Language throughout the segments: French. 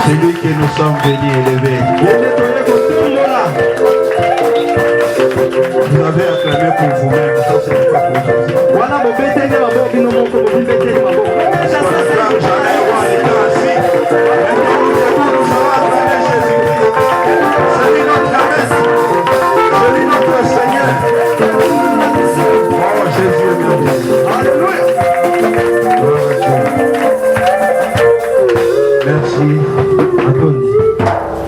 C'est lui que nous sommes venus élever. Vous avez acclamé pour vous-même, ça c'est pas pour vous. Merci.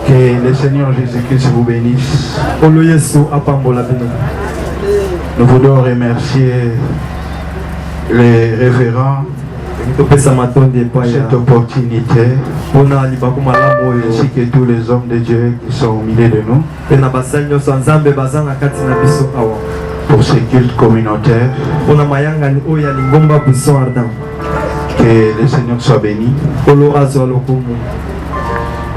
Que le Seigneur Jésus-Christ vous bénisse. Nous voulons remercier les révérends pour cette opportunité, ainsi que tous les hommes de Dieu qui sont au milieu de nous, pour ce culte communautaire. Que le Seigneur soit béni.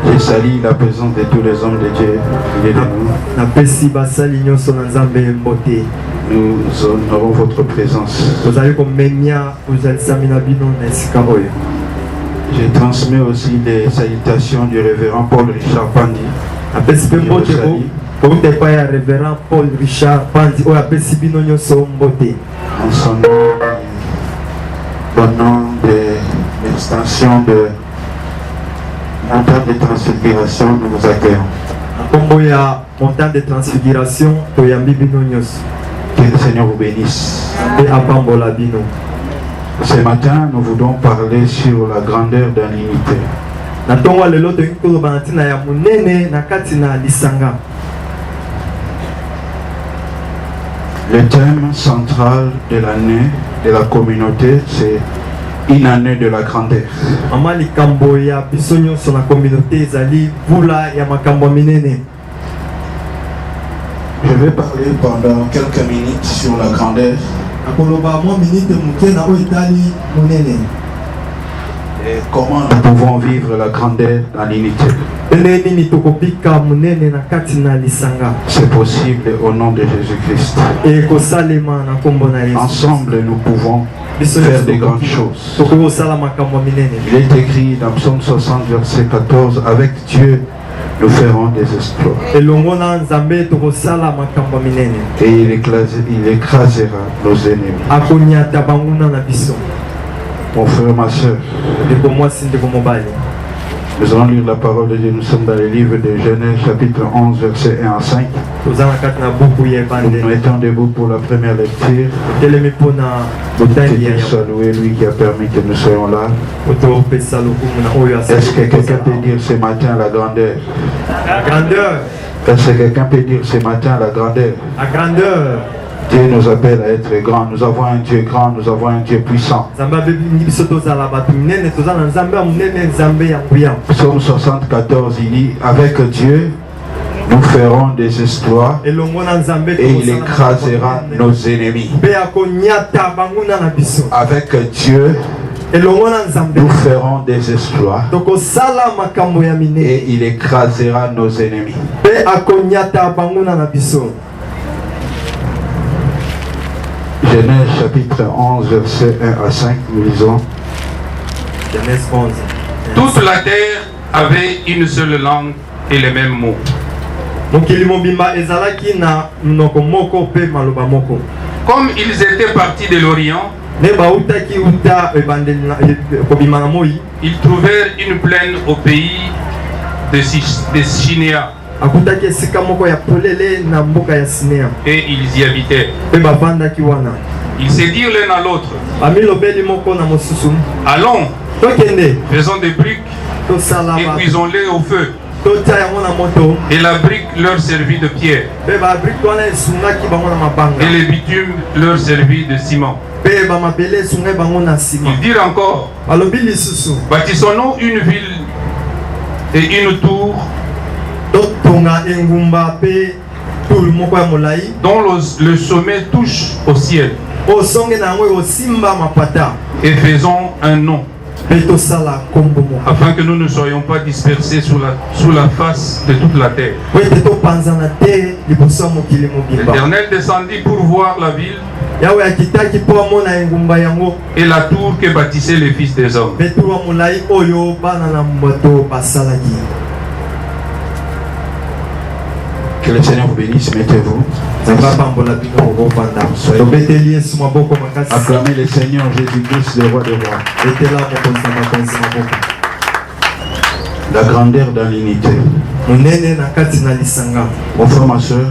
Je salue la présence de tous les hommes de Dieu au milieu de nous. Nous honorons votre présence. Je transmets aussi les salutations du révérend Paul Richard Pandi. En son nom, au nom de l'extension de montagne de transfiguration, nous vous accueillons. Que le Seigneur vous bénisse. Ce matin, nous voulons parler sur la grandeur de l'unité. Le thème central de l'année de la communauté, c'est une année de la grandeur. Je vais parler pendant quelques minutes sur la grandeur. Et comment nous pouvons vivre la grandeur dans l'unité. C'est possible au nom de Jésus-Christ. Ensemble, nous pouvons faire des grandes choses. Il est écrit dans Psaume 60, verset 14, avec Dieu, nous ferons des exploits. Et il écrasera nos ennemis. Mon frère, ma soeur, nous allons lire la parole de Dieu. Nous sommes dans le livre de Genèse, chapitre 11, versets 1 à 5. Nous nous mettons debout pour la première lecture. Que Dieu soit loué, lui qui a permis que nous soyons là. Est-ce que quelqu'un peut dire ce matin la grandeur? La grandeur. Est-ce que quelqu'un peut dire ce matin la grandeur? La grandeur. Dieu nous appelle à être grands. Nous avons un Dieu grand, nous avons un Dieu puissant. Psaume 74, il dit, avec Dieu, nous ferons des exploits et il écrasera nos ennemis. Avec Dieu, nous ferons des exploits et il écrasera nos ennemis. Genèse chapitre 11, verset 1 à 5, nous lisons. Genèse 11. Toute la terre avait une seule langue et les mêmes mots. Comme ils étaient partis de l'Orient, ils trouvèrent une plaine au pays de Shinéa. Et ils y habitaient. Ils se dirent l'un à l'autre, allons, faisons des briques et cuisons-les au feu. Et la brique leur servit de pierre. Et le bitume leur servit de ciment. Ils dirent encore, bâtissons-nous une ville et une tour dont le sommet touche au ciel. Et faisons un nom, afin que nous ne soyons pas dispersés sous la face de toute la terre. L'Éternel descendit pour voir la ville et la tour que bâtissaient les fils des hommes. Que le Seigneur vous bénisse, mettez-vous. Acclamez le Seigneur Jésus-Christ, le roi des rois. La grandeur dans l'unité. Mon frère, ma soeur,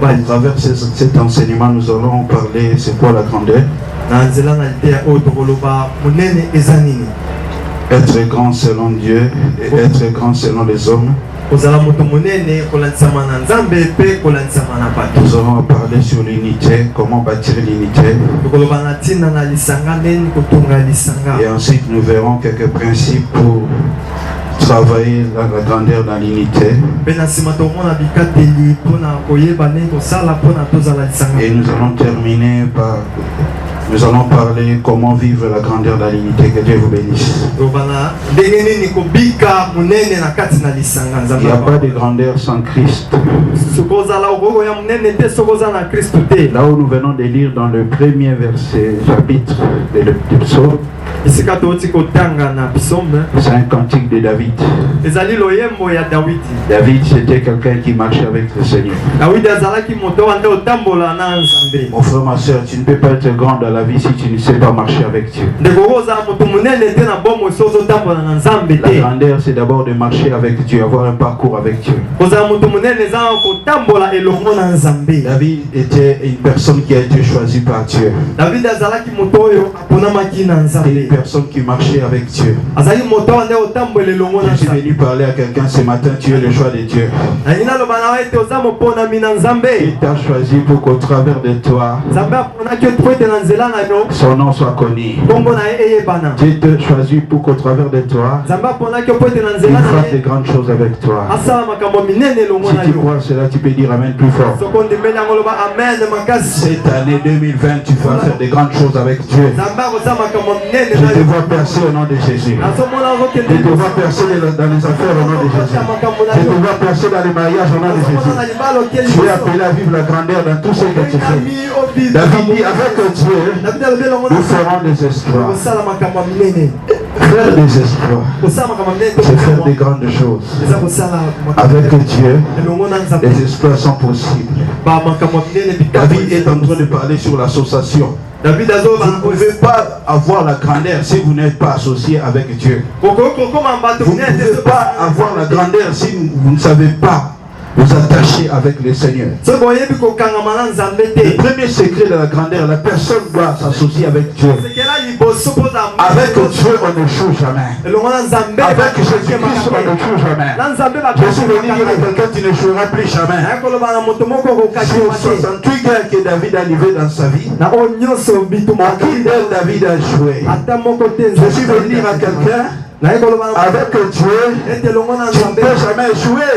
à travers cet enseignement, nous allons parler c'est quoi la grandeur. Être grand selon Dieu et être grand selon les hommes. Nous allons parler sur l'unité, comment bâtir l'unité. Et ensuite nous verrons quelques principes pour travailler la grandeur dans l'unité. Et nous allons terminer par... Nous allons parler comment vivre la grandeur de l'unité. Que Dieu vous bénisse. Il n'y a pas de grandeur sans Christ. Là où nous venons de lire dans le premier verset, chapitre du psaume, c'est un cantique de David. David, c'était quelqu'un qui marchait avec le Seigneur. Mon frère, ma soeur, tu ne peux pas être grand dans la vie si tu ne sais pas marcher avec Dieu. La grandeur, c'est d'abord de marcher avec Dieu, avoir un parcours avec Dieu. David était une personne qui a été choisie par Dieu. Une personne qui marchait avec Dieu. Je suis venu parler à quelqu'un ce matin, tu es le choix de Dieu. Il t'a choisi pour qu'au travers de toi, son nom soit connu. Dieu t'a choisi pour qu'au travers de toi, il fasse de grandes choses avec toi. Si tu crois cela, tu peux dire Amen plus fort. Cette année 2020, tu vas faire de grandes choses avec Dieu. Je te vois percer au nom de Jésus. Je te vois percer dans les affaires au nom de Jésus. Je te vois percer dans les mariages au nom de Jésus. Tu es appelé à vivre la grandeur dans tout ce que tu fais. David dit avec Dieu, nous ferons des exploits. Faire des exploits, c'est faire des grandes choses. Avec Dieu, les exploits sont possibles. David est en train de parler sur l'association. Vous ne pouvez pas avoir la grandeur si vous n'êtes pas associé avec Dieu. Vous ne pouvez pas avoir la grandeur si vous ne savez pas vous attacher avec le Seigneur. Le premier secret de la grandeur, la personne doit s'associer avec Dieu. Avec Dieu, on n'échoue jamais. Avec Jésus-Christ, on n'échoue jamais. Je suis venu dire à quelqu'un, tu n'échoueras plus jamais. Sur 68 guerres que David a livrées dans sa vie, aucune d'elles David a échoué. Je suis venu dire à quelqu'un, avec Dieu, tu ne peux jamais échouer.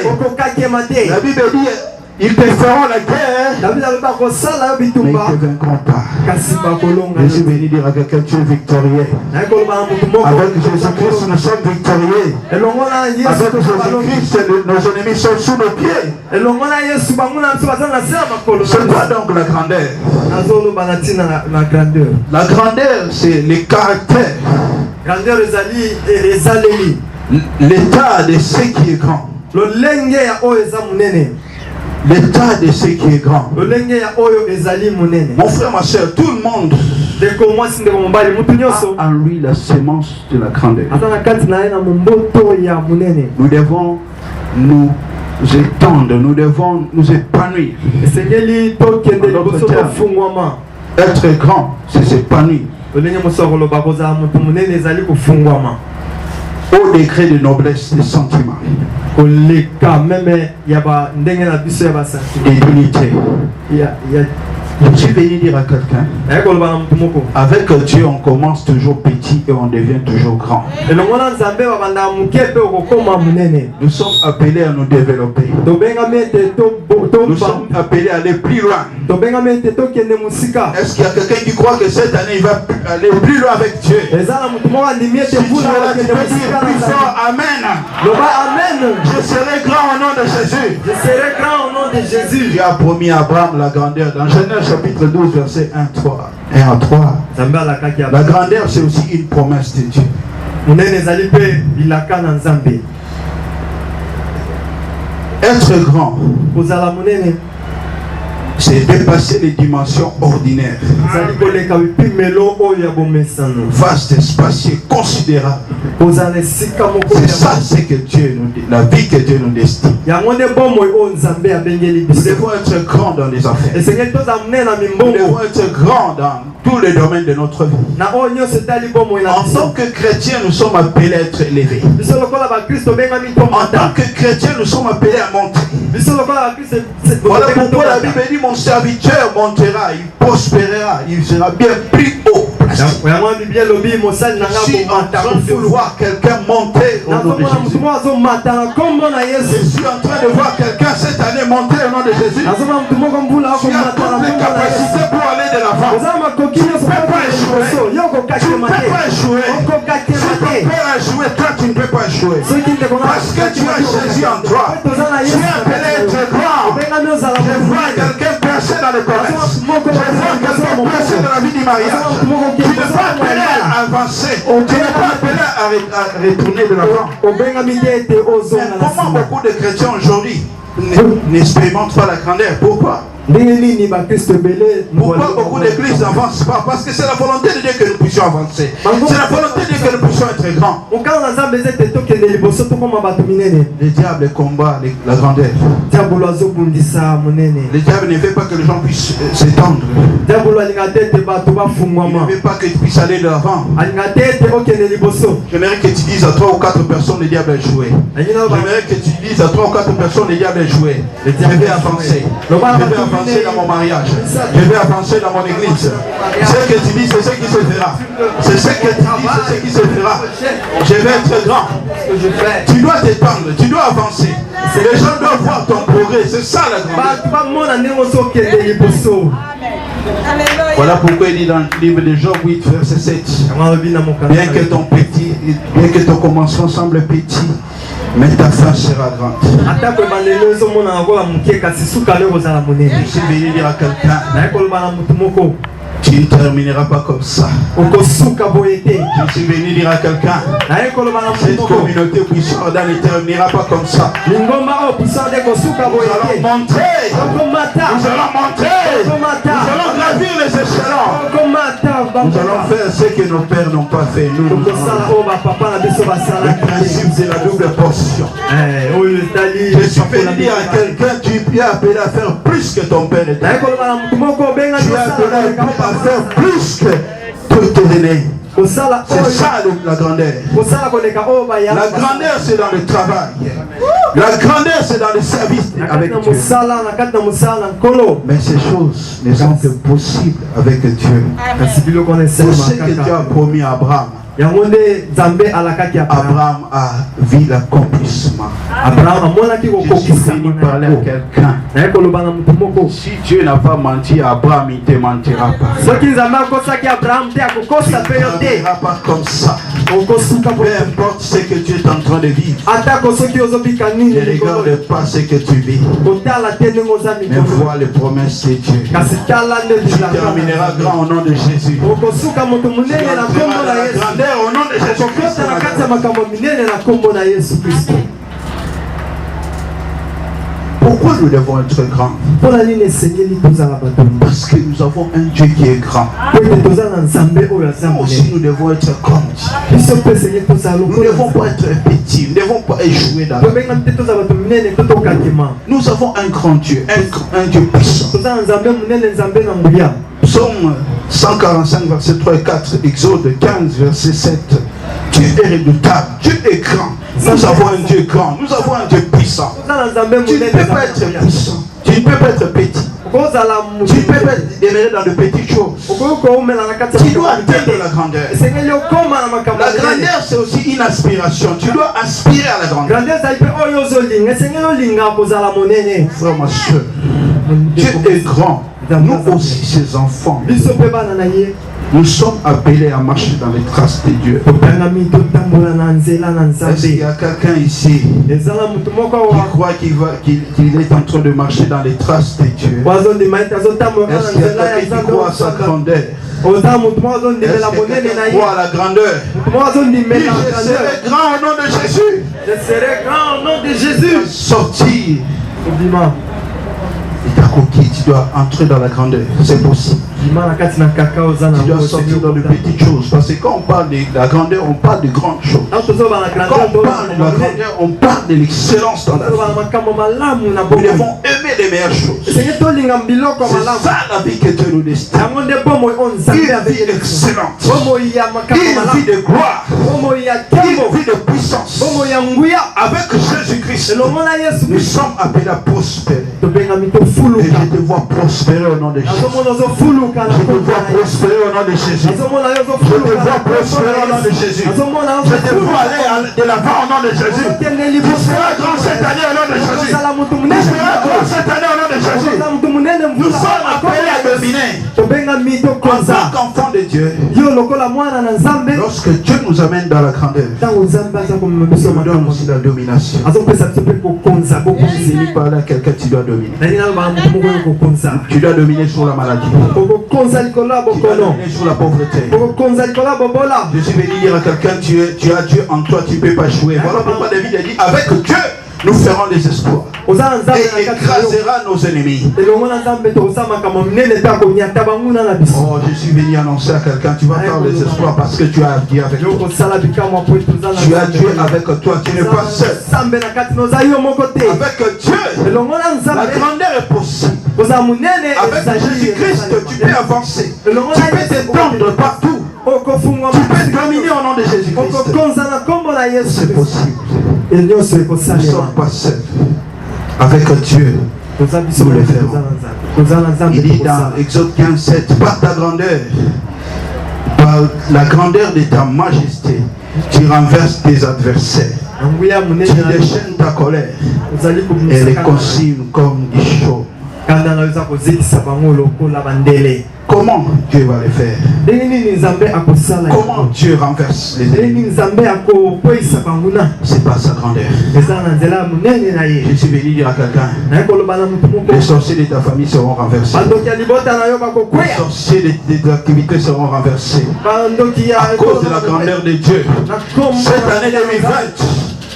La Bible dit, ils te feront la guerre, mais ils ne te vaincront pas. Je suis venu dire à quelqu'un, tu es victorieux. Avec Jésus-Christ, nous sommes victorieux. Avec Jésus-Christ, nos ennemis sont sous nos pieds. C'est quoi donc la grandeur? La grandeur, c'est le caractère, l'état de ce qui est grand. L'état de ce qui est grand. Mon frère, ma soeur, tout le monde a en lui la sémence de la grandeur. Nous devons nous étendre, nous devons nous épanouir. Être grand, c'est s'épanouir. Au degré de noblesse des sentiments et d'unité. Je suis venu dire à quelqu'un, avec Dieu on commence toujours petit et on devient toujours grand. Nous sommes appelés à nous développer. Nous sommes appelés à aller plus loin. Est-ce qu'il y a quelqu'un qui croit que cette année il va aller plus loin avec Dieu? Si tu es là, tu peux dire plus fort Amen. Je serai grand au nom de Jésus. Je serai grand au nom de Jésus. Dieu a promis à Abraham la grandeur dans Genèse chapitre 12 verset 1 à 3. La grandeur c'est aussi une promesse de Dieu. Être grand, c'est dépasser les dimensions ordinaires. Vaste, spacieux, considérable. C'est ça, c'est que Dieu nous dit, la vie que Dieu nous destine. Nous devons être grands dans les affaires. Nous devons être grands dans tous les domaines de notre vie. En tant que chrétiens, nous sommes appelés à être élevés. En tant que chrétiens, nous sommes appelés à monter. Voilà pourquoi la Bible dit mon serviteur montera, il prospérera, il sera bien plus haut. Je suis en train de voir quelqu'un monter au nom de Jésus. Je suis en train de voir quelqu'un cette année monter au nom de Jésus. Tu as toutes les capacités pour aller de l'avant. Tu ne peux pas échouer. Tu ne peux pas échouer. Si ton père a échoué, toi tu ne peux pas échouer. Parce que tu as Jésus en toi. Tu es appelé à être grand. Je vois quelqu'un percer dans le commerce. Je vois quelqu'un percer dans la vie du mariage. Tu n'es pas appelé à avancer. Tu n'es pas appelé à retourner de l'avant. Comment beaucoup de chrétiens aujourd'hui n'expérimentent pas la grandeur? Pourquoi? Pourquoi beaucoup d'églises n'avancent pas? Parce que c'est la volonté de Dieu que nous puissions avancer. C'est la volonté de Dieu que nous puissions être grands. Le diable combat la grandeur. Le diable ne veut pas que les gens puissent s'étendre. Il ne veut pas que tu puisses aller de l'avant. J'aimerais que tu dises à 3 ou 4 personnes le diable a échoué. J'aimerais que tu dises à 3 ou 4 personnes le diable a échoué. Je vais avancer. Je vais avancer dans mon mariage. Je vais avancer dans mon église. Ce que tu dis, c'est ce qui se fera. C'est ce que tu dis, c'est ce qui se fera. Je vais être grand. Tu dois t'étendre, tu dois avancer. Les gens doivent voir ton progrès. C'est ça la grandeur. Voilà pourquoi il dit dans le livre de Job 8, verset 7. Bien que ton commencement semble petit, mais ta fin sera grande. Je suis venu dire à quelqu'un, tu ne termineras pas comme ça. Je suis venu dire à quelqu'un, cette communauté puissante ne terminera pas comme ça. Nous allons monter. Nous allons gravir les échelons. Nous allons faire ce que nos pères n'ont pas fait. Le principe, c'est la double portion. Je suis venu dire à quelqu'un, tu es appelé à faire plus que ton père était. Tu es appelé à faire plus que tous tes aînés. C'est ça la grandeur. La grandeur c'est dans le travail. La grandeur c'est dans le service avec Dieu. Mais ces choses ne sont que possibles avec Dieu. C'est ce que Dieu a promis à Abraham. Abraham a vu l'accomplissement. Je suis venu parler à quelqu'un. Si Dieu n'a pas menti à Abraham, il ne te mentira pas. Il ne mentira pas comme ça. Peu importe ce que tu es en train de vivre, ne regarde pas ce que tu vis, mais vois les promesses de Dieu. Tu termineras grand au nom de Jésus. Au nom de Jésus-Christ. Pourquoi nous devons être grands? Parce que nous avons un Dieu qui est grand. Nous aussi nous devons être comme Dieu. Nous ne devons pas être petits. Nous ne devons pas échouer dans la vie. Nous avons un grand Dieu, un Dieu puissant. Psaume 145, verset 3 et 4, Exode 15, verset 7. Dieu est redoutable, Dieu est grand. Nous avons un Dieu grand, nous avons un Dieu puissant. Tu ne peux pas être puissant, tu ne peux pas être petit. Tu peux demeurer dans de petites choses. Tu dois atteindre la grandeur. La grandeur, c'est aussi une aspiration. Tu dois aspirer à la grandeur. Frère, ma soeur, Dieu est grand. Nous aussi, ses enfants, nous sommes appelés à marcher dans les traces de Dieu. Est-ce qu'il y a quelqu'un ici qui croit qu'il est en train de marcher dans les traces de Dieu? Est-ce qu'il y a quelqu'un qui croit à sa grandeur? Est-ce qu'il y a quelqu'un qui croit à la grandeur? Je serai grand au nom de Jésus. Je serai grand au nom de Jésus. Sortir. Tu dois entrer dans la grandeur, c'est possible. Tu dois sortir dans de petites choses. Parce que quand on parle de la grandeur, on parle de grandes choses. Quand on parle de la grandeur, on parle de l'excellence dans la vie. Nous devons aimer les meilleures choses. C'est ça la vie que Dieu nous destine. Une vie excellente. Une vie de gloire. Une vie de puissance. Avec Jésus-Christ, nous sommes appelés à prospérer. Et je te vois prospérer au nom de Jésus. Je te vois prospérer au nom de Jésus. Je te vois prospérer au nom de Jésus. Je te vois aller de l'avant au nom de Jésus. Tu seras grand cette année au nom de Jésus. Tu seras grand cette année au nom de Jésus. Nous sommes appelés à dominer. En tant qu'enfants de Dieu, lorsque Dieu nous amène dans la grandeur, il nous donne aussi la domination. Si tu parles à quelqu'un, tu dois dominer. Tu dois dominer sur la maladie. Tu dois dominer sur la pauvreté. Je suis venu dire à quelqu'un, tu as Dieu en toi, tu ne peux pas jouer. Voilà pourquoi David a dit, avec Dieu, nous ferons des espoirs. Et écrasera nos ennemis. Oh, je suis venu annoncer à quelqu'un, tu vas faire des espoirs parce que tu as Dieu avec toi. Tu as Dieu avec toi, tu n'es pas seul. Avec Dieu, la grandeur est possible. Avec Jésus-Christ, tu peux avancer. Tu peux t'étendre partout. Tu peux dominer au nom de Jésus-Christ. C'est possible. Nous ne sommes pas seuls. Avec Dieu, nous le ferons. Il dit dans Exode 15:7, par ta grandeur, par la grandeur de ta majesté, tu renverses tes adversaires. Tu déchaînes ta colère et les consumes comme du chaud. Comment Dieu va le faire? Comment Dieu renverse les ennemis? C'est pas sa grandeur. Je suis venu dire à quelqu'un, les sorciers de ta famille seront renversés. Les sorciers de tes activités seront renversés à cause de la grandeur de Dieu. Cette année 2020,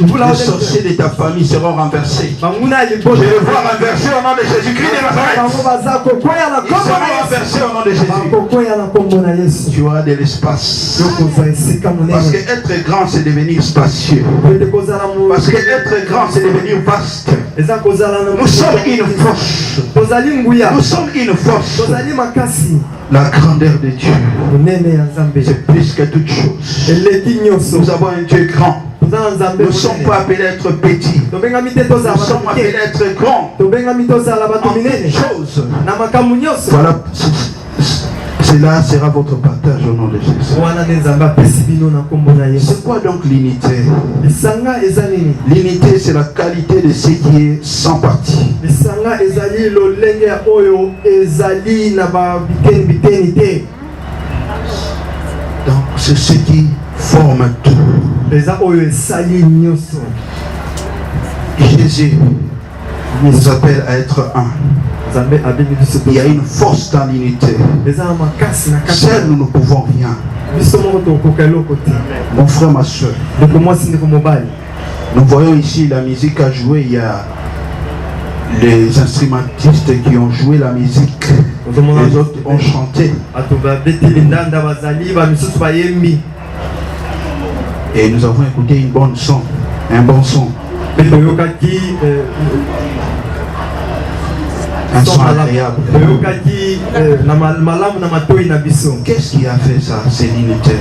les sorciers de ta famille seront renversés. Je les vois renversés au nom de Jésus-Christ de Nazareth. Ils seront renversés au nom de Jésus. Tu auras de l'espace. Parce que être grand, c'est devenir spacieux. Parce que être grand, c'est devenir vaste. Nous sommes une force. Nous sommes une force. La grandeur de Dieu, c'est plus que toute chose. Nous avons un Dieu grand. Nous ne sommes pas appelés à être petits. Nous sommes appelés à être grands. En toutes choses. Voilà, cela sera votre partage au nom de Jésus. C'est quoi donc l'unité? L'unité, c'est la qualité de ce qui est sans partie. Donc, c'est ce qui forme tout. Jésus nous appelle à être un. Il y a une force dans l'unité. Seul nous ne pouvons rien. Mon frère, ma soeur, nous voyons ici la musique à jouer. Il y a les instrumentistes qui ont joué la musique. Les autres ont chanté. Et nous avons écouté un bon son. Un son agréable. Qu'est-ce qui a fait ça? C'est l'unité.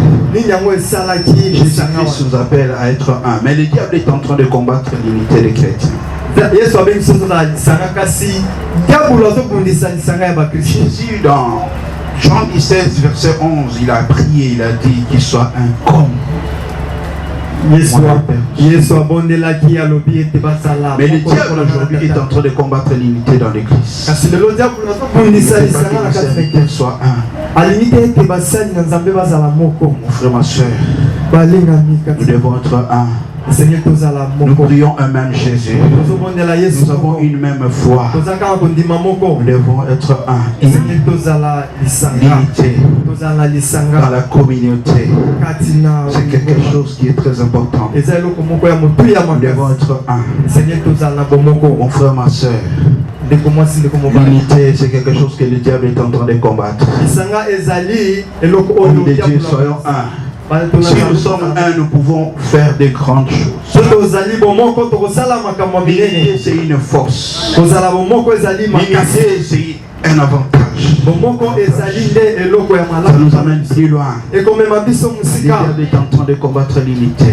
Jésus-Christ nous appelle à être un. Mais le diable est en train de combattre l'unité des chrétiens. Jésus dans Jean 17 verset 11, il a prié, il a dit qu'il soit un comme. Mais le diable aujourd'hui est en train de combattre l'unité dans l'église. Il ne veut pas que les serviteurs soient un. Mon frère, ma soeur, nous devons être un. Nous prions un même Jésus. Nous avons une même foi. Nous devons être un. L'unité dans la communauté, c'est quelque chose qui est très important. Nous devons être un. Mon frère, ma soeur, l'unité, c'est quelque chose que le diable est en train de combattre. Hommes de Dieu, soyons un. Si nous sommes un, nous pouvons faire de grandes choses. L'unité, c'est une force. L'unité, c'est un avantage. Ça nous amène plus loin. Le diable est en train de combattre l'unité.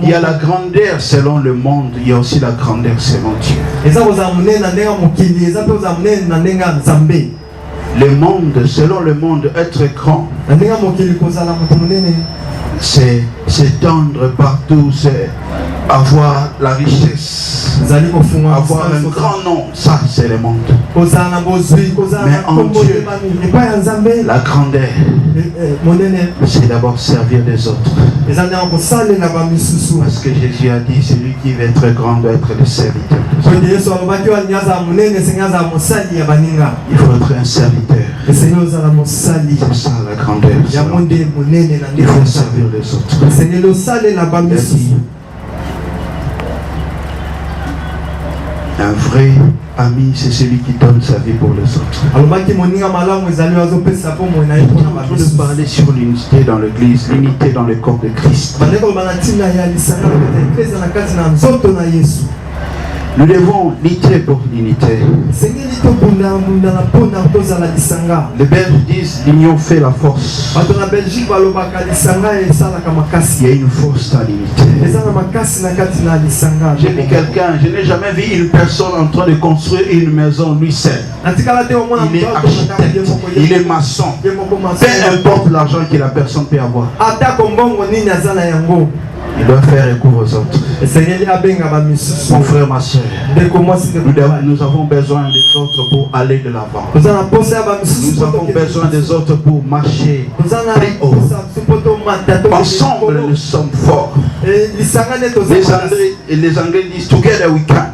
Il y a la grandeur selon le monde, il y a aussi la grandeur selon Dieu. Le monde, selon le monde, être grand, c'est s'étendre partout, c'est avoir la richesse, avoir un grand nom, ça c'est le monde. Mais en Dieu, la grandeur, c'est d'abord servir les autres. Parce que Jésus a dit, celui qui veut être grand doit être le serviteur. Il faut être un serviteur. C'est ça la grandeur. Il faut servir les autres. Un vrai ami, c'est celui qui donne sa vie pour les autres. On va parler sur l'unité dans l'église, l'unité dans le corps de Christ. Nous devons lutter pour l'unité. Les Belges disent l'union fait la force. Il y a une force dans l'unité. J'ai vu quelqu'un, je n'ai jamais vu une personne en train de construire une maison lui seul. Il est architecte, il est maçon. Peu importe l'argent que la personne peut avoir, il doit faire recours aux autres. Mon frère, ma soeur, nous avons besoin des autres pour aller de l'avant. Nous avons besoin des autres pour marcher très haut. Ensemble, nous sommes forts. Les Anglais disent together we can.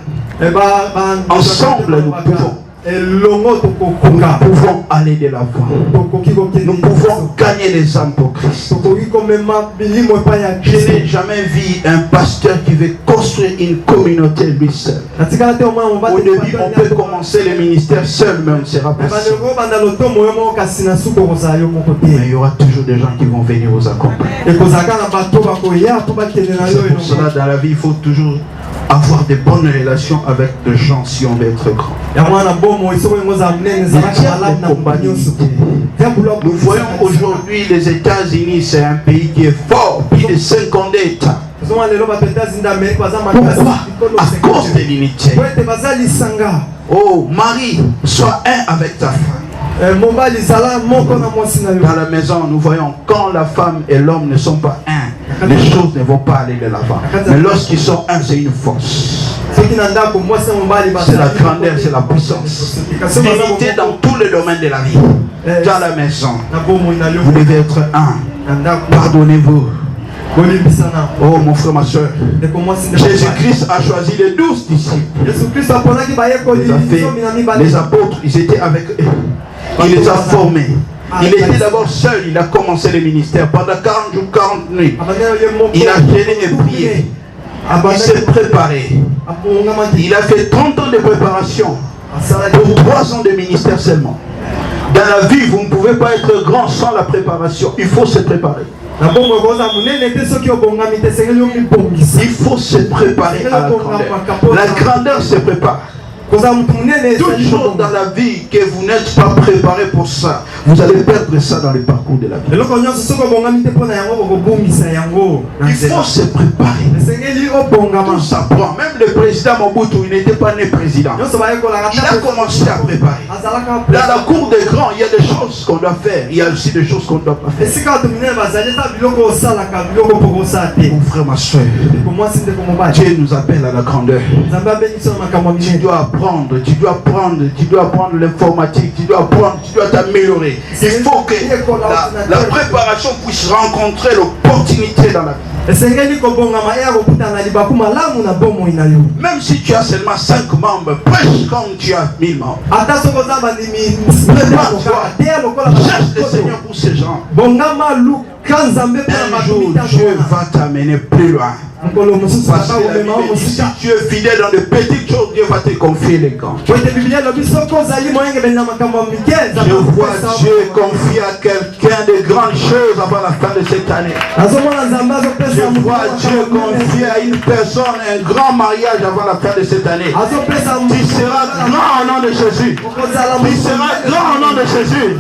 Ensemble, nous pouvons. Nous pouvons aller de l'avant. Nous pouvons gagner les âmes pour Christ. Je n'ai jamais vu un pasteur qui veut construire une communauté lui seul. Au début, on peut commencer le ministère seul, mais on ne sera pas seul. Mais il y aura toujours des gens qui vont venir vous accompagner. C'est pour cela, dans la vie, il faut toujours avoir de bonnes relations avec des gens si on veut être grand. Nous voyons aujourd'hui les États-Unis, c'est un pays qui est fort, plus de 50 États. Pourquoi? À cause de l'unité. Oh, Marie, sois un avec ta femme. Dans la maison, nous voyons quand la femme et l'homme ne sont pas un, les choses ne vont pas aller de l'avant. Mais lorsqu'ils sont un, c'est une force. C'est la grandeur, c'est la puissance. L'unité dans tous les domaines de la vie. Dans la maison, vous devez être un. Pardonnez-vous. Oh mon frère, ma soeur, Jésus-Christ a choisi les 12 disciples. Les apôtres, ils étaient avec eux. Il les a formés. Il était d'abord seul, il a commencé le ministère. Pendant 40 jours, 40 nuits, il a gêné et prié. Il s'est préparé. Il a fait 30 ans de préparation pour 3 ans de ministère seulement. Dans la vie, vous ne pouvez pas être grand sans la préparation. Il faut se préparer. Il faut se préparer à la grandeur. La grandeur se prépare. Toute chose dans la vie que vous n'êtes pas préparé pour ça, vous allez perdre ça dans le parcours de la vie. Il faut se préparer. Tout ça prend. Même le président Mobutu, il n'était pas né président. Il a commencé à préparer. Dans la cour des grands, il y a des choses qu'on doit faire. Il y a aussi des choses qu'on ne doit pas faire. Mon frère, ma soeur, Dieu nous appelle à la grandeur. Tu dois apprendre, tu dois apprendre l'informatique, tu dois t'améliorer. Il faut que la préparation puisse rencontrer l'opportunité dans la vie. Même si tu as seulement 5 membres, prêche comme tu as 1000 membres. Prépare-toi, cherche le Seigneur pour ces gens. Un jour, Dieu va t'amener plus loin. Parce que la Bible dit, si tu es fidèle dans de petites choses, Dieu va te confier les grands. Je vois Dieu confier à quelqu'un de grandes choses avant la fin de cette année. Je vois Dieu confier à une personne un grand mariage avant la fin de cette année. Tu seras grand au nom de Jésus. Tu seras grand au nom de Jésus.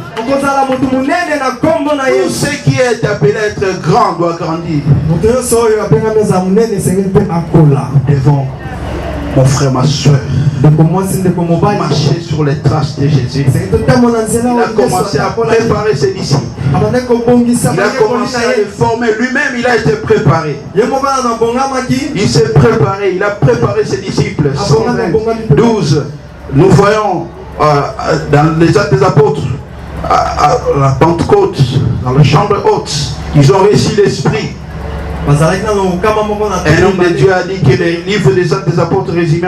Tout ce qui est appelé à être grand doit grandir. Nous devons, mon frère, ma soeur, marcher sur les traces de Jésus. Il a commencé à préparer ses disciples. Il a commencé à les former. Lui-même, il a été préparé. Il s'est préparé. Il a préparé ses disciples. 12. Nous voyons dans les Actes des Apôtres, à la Pentecôte, dans la chambre haute, ils ont reçu l'Esprit. Un homme de Dieu a dit que le livre des Actes des Apôtres résumé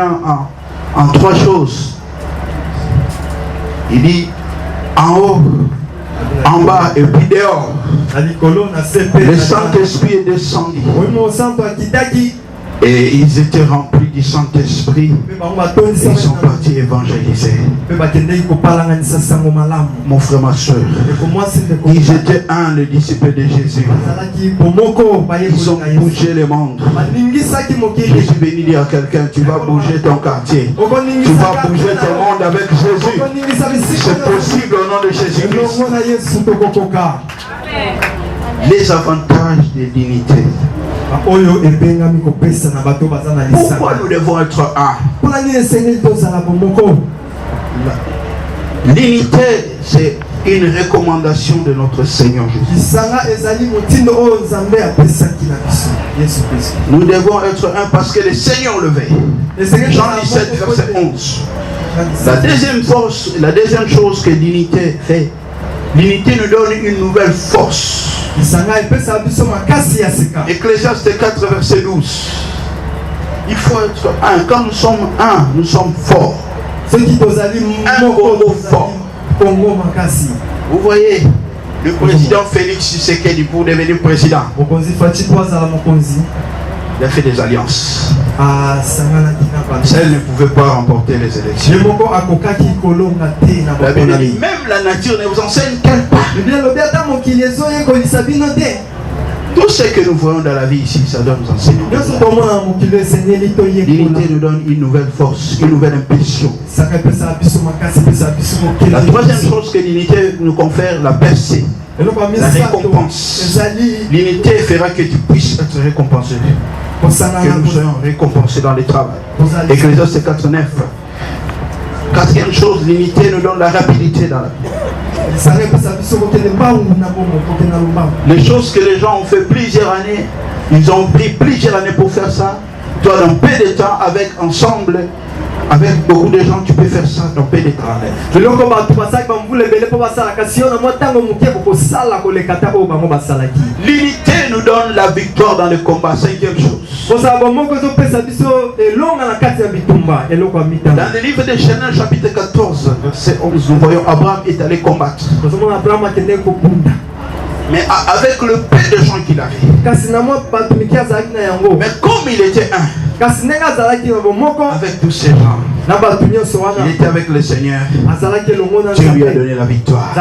en 3 choses. Il dit en haut, en bas et puis dehors. Le Saint-Esprit est descendu. Et ils étaient remplis du Saint-Esprit. Ils sont partis évangéliser. Mon frère, ma soeur, ils étaient les disciples de Jésus. Ils ont bougé le monde. Jésus béni dit à quelqu'un, tu vas bouger ton quartier. Tu vas bouger ton monde avec Jésus. C'est possible au nom de Jésus-Christ. Les avantages de l'unité. Pourquoi nous devons être un? L'unité, c'est une recommandation de notre Seigneur Jésus. Nous devons être un parce que le Seigneur le veut. Jean 17, verset 11. La deuxième chose que l'unité fait, l'unité nous donne une nouvelle force. Ecclésiaste 4, verset 12. Il faut être un. Quand nous sommes un, nous sommes forts. Un Congo fort. Vous voyez, le président Félix Tshisekedi pour devenir président, il a fait des alliances. Elle ne pouvait pas remporter les élections. La Bible dit, même la nature ne vous enseigne qu'elle part. Tout ce que nous voyons dans la vie ici, ça doit nous enseigner. L'unité nous donne une nouvelle force, une nouvelle impulsion. La troisième chose que l'unité nous confère, la percée, la récompense. L'unité fera que tu puisses être récompensé. Que nous soyons récompensés dans le travail. Ecclésiaste 4.9. Quatrième chose, l'unité nous donne la rapidité dans la vie. Les choses que les gens ont fait plusieurs années, ils ont pris plusieurs années pour faire ça. Toi, dans peu de temps, avec beaucoup de gens, tu peux faire ça dans peu de temps. L'unité nous donne la victoire dans le combat. Cinquième chose. Dans le livre de Genèse, chapitre 14, verset 11, nous voyons Abraham est allé combattre. Mais avec le peu de gens qu'il avait. Mais comme il était un, avec tous ces gens, il était avec le Seigneur. Dieu lui a donné la victoire.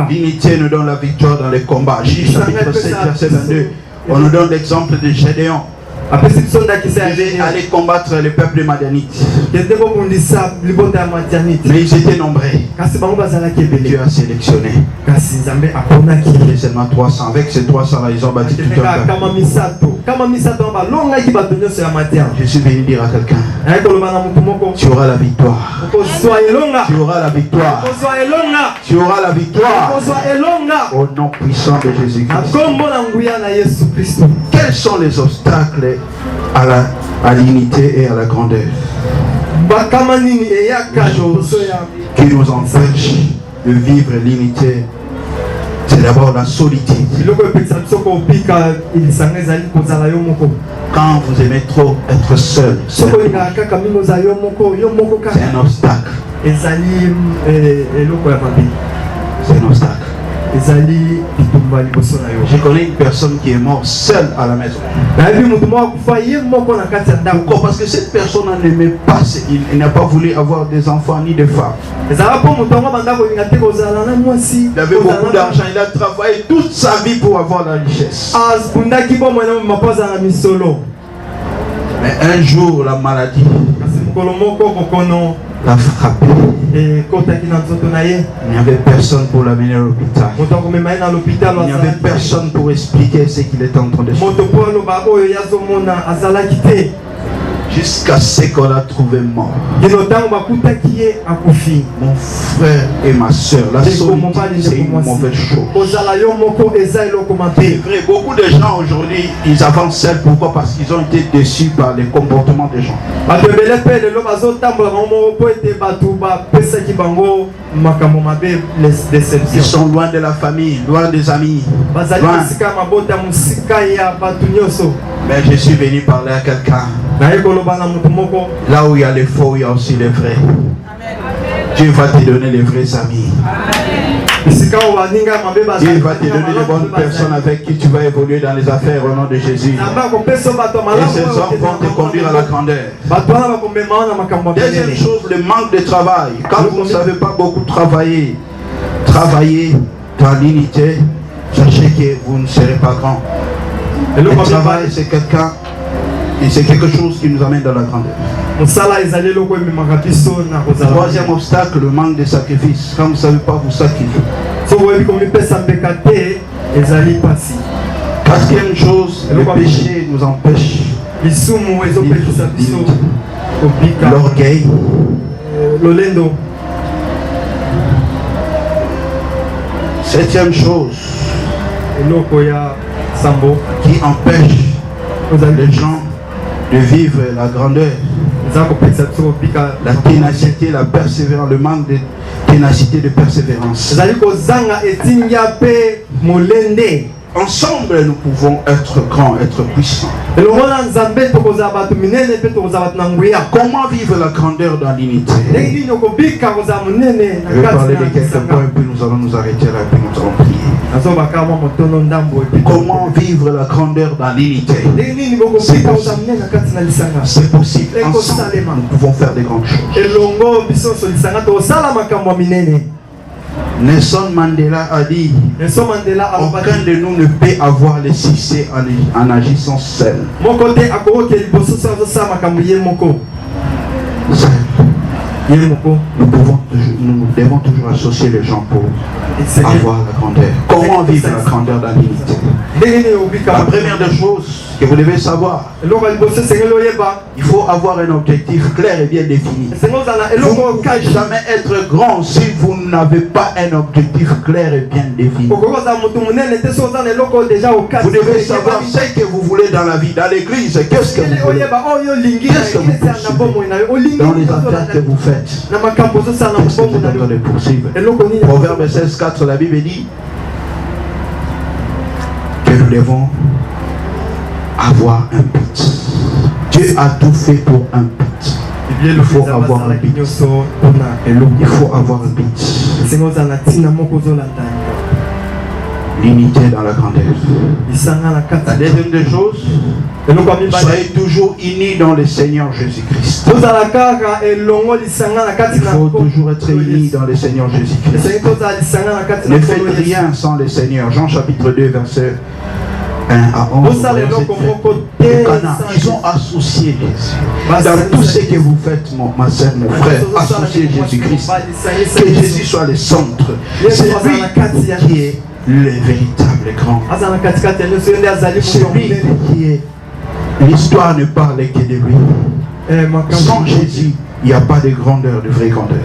L'unité nous donne la victoire dans les combats. Chapitre 7, verset 22. On nous donne l'exemple de Gédéon. Vous devez aller combattre le peuple madianite. Mais ils étaient nombreux. Dieu a sélectionné. Et seulement 300. Avec ces 300 là, ils ont bâti tout un peuple. Je suis venu dire à quelqu'un, tu auras la victoire. Tu auras la victoire. Tu auras la victoire. Au nom puissant de Jésus-Christ. Quels sont les obstacles à l'unité et à la grandeur qui nous empêchent de vivre l'unité? C'est d'abord la solitude. Quand vous aimez trop être seul, c'est un obstacle. C'est un obstacle. Je connais une personne qui est morte seule à la maison. Pourquoi? Parce que cette personne n'aimait pas, il n'a pas voulu avoir des enfants ni de femmes. Il avait beaucoup d'argent, il a travaillé toute sa vie pour avoir la richesse. Mais un jour, la maladie l'a frappé. Il n'y avait personne pour l'amener à l'hôpital. Il n'y avait personne pour expliquer ce qu'il était en train de faire. Jusqu'à ce qu'on l'a trouvé mort. Mon frère et ma soeur, la solitude, c'est une mauvaise chose. C'est vrai, beaucoup de gens aujourd'hui, ils avancent seuls. Pourquoi? Parce qu'ils ont été déçus par les comportements des gens. Ils sont loin de la famille, loin des amis, loin. Mais je suis venu parler à quelqu'un. Là où il y a les faux, il y a aussi les vrais. Dieu va te donner les vrais amis. Dieu va te donner les bonnes personnes avec qui tu vas évoluer dans les affaires au nom de Jésus. Et ces hommes vont te conduire à la grandeur. Deuxième chose, le manque de travail. Quand vous ne savez pas beaucoup travailler dans l'unité, sachez que vous ne serez pas grand. Le travail, c'est quelque chose qui nous amène dans la grandeur. Troisième obstacle, le manque de sacrifice. Quand vous ne savez pas vous sacrifier. Quatrième chose, le péché nous empêche. L'orgueil. Septième chose qui empêche les gens de vivre la grandeur, la ténacité, la persévérance, le manque de ténacité, de persévérance. Ensemble, nous pouvons être grands, être puissants. Comment vivre la grandeur dans l'unité? Je vais parler de quelques points et puis nous allons nous arrêter là et puis nous allons prier. Comment vivre la grandeur dans l'unité? C'est possible. Ensemble, nous pouvons faire des grandes choses. Nelson Mandela a dit, aucun de nous ne peut avoir le succès en agissant seul. Nous devons toujours associer les gens pour avoir la grandeur. Comment vivre la grandeur dans l'unité? La première des choses que vous devez savoir, il faut avoir un objectif clair et bien défini. Vous ne pouvez jamais être grand si vous n'avez pas un objectif clair et bien défini. Vous devez savoir ce que vous voulez dans la vie, dans l'église. Qu'est-ce que vous voulez? Qu'est-ce que vous poursuivez dans les affaires que vous faites? Qu'est-ce que vous êtes en train de poursuivre? Proverbe 16:4, la Bible dit que nous devons avoir un but. Dieu a tout fait pour un but. Il faut avoir un but. Il faut avoir un but. L'unité dans la grandeur. La deuxième des choses, soyez toujours unis dans le Seigneur Jésus-Christ. Il faut toujours être unis dans le Seigneur Jésus-Christ. Ne faites rien sans le Seigneur. Jean chapitre 2 verset à 11, ils ont associé Jésus. Dans tout ce que vous faites, ma soeur, mon frère, associez Jésus-Christ. Que Jésus soit le centre. C'est lui qui est le véritable grand. C'est lui qui est. L'histoire ne parle que de lui. Sans Jésus, il n'y a pas de grandeur, de vraie grandeur.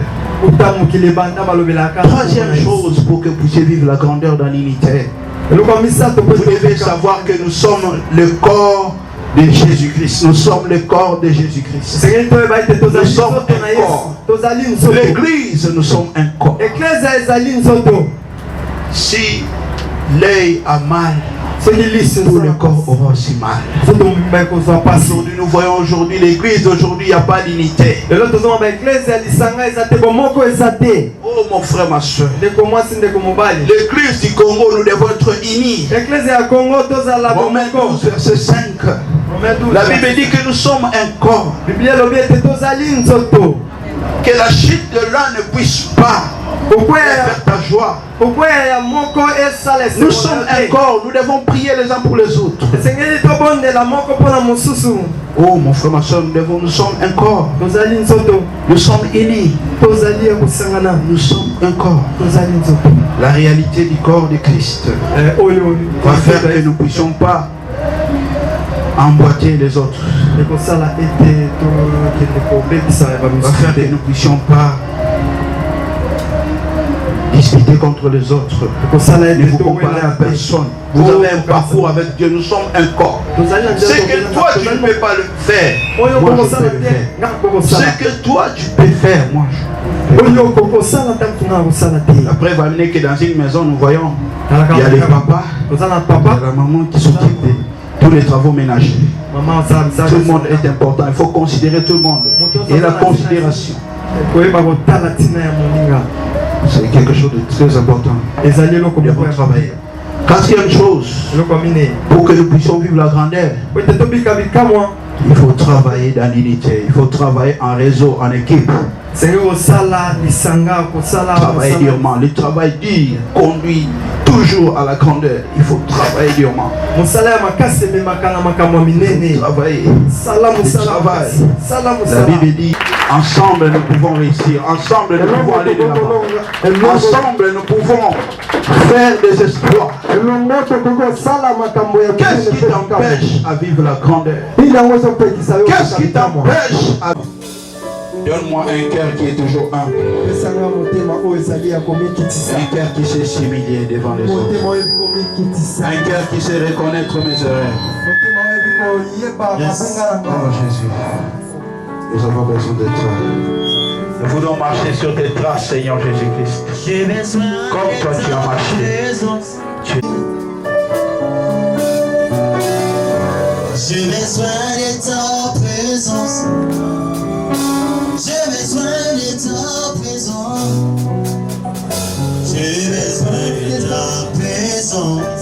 Troisième chose pour que vous puissiez vivre la grandeur dans l'unité. Vous devez savoir que nous sommes le corps de Jésus-Christ. Nous sommes le corps de Jésus-Christ. Nous sommes un corps. L'église, nous sommes un corps. Si l'œil a mal, tout le corps aura aussi mal. Aujourd'hui, nous voyons aujourd'hui l'église, aujourd'hui il n'y a pas d'unité. Oh mon frère, ma soeur. L'église du Congo, nous devons être unis. Romains 12, verset 5. La Bible dit que nous sommes un corps. Que la chute de l'un ne puisse pas faire ta joie. Nous sommes un corps, nous devons prier les uns pour les autres. Oh mon frère, ma soeur, nous sommes un corps. Nous sommes unis. Nous sommes un corps. La réalité du corps de Christ va faire que nous ne puissions pas emboîter les autres. Va faire que nous ne puissions pas discuter contre les autres. Ne vous comparez à personne. Vous avez un parcours avec Dieu. Nous sommes un corps. Ce que toi tu ne peux pas le faire, moi je peux le faire. Ce que toi tu peux faire, moi je peux le faire. Après, il va venir que dans une maison, nous voyons, il y a les papas, il y a la maman qui s'occupe de tous les travaux ménagers. Tout le monde est important. Il faut considérer tout le monde. Et la considération, c'est quelque chose de très important. Il faut travailler. Quatrième chose, pour que nous puissions vivre la grandeur, il faut travailler dans l'unité. Il faut travailler en réseau, en équipe. Travailler durement. Le travail dur conduit toujours à la grandeur. Il faut travailler durement. Travailler. La Bible dit, ensemble nous pouvons réussir. Ensemble nous pouvons aller de l'avant. Ensemble nous pouvons faire des exploits. Qu'est-ce qui t'empêche à vivre la grandeur? Qu'est-ce qui t'empêche à... Donne-moi un cœur qui est toujours humble. Un cœur qui sait s'humilier devant les autres. Un cœur qui sait reconnaître mes erreurs. Oh Jésus, nous avons besoin de toi. Nous voulons marcher sur tes traces, Seigneur Jésus-Christ. Comme toi tu as marché. J'ai besoin de ta présence. J'ai besoin de ta présence. J'ai besoin de ta présence.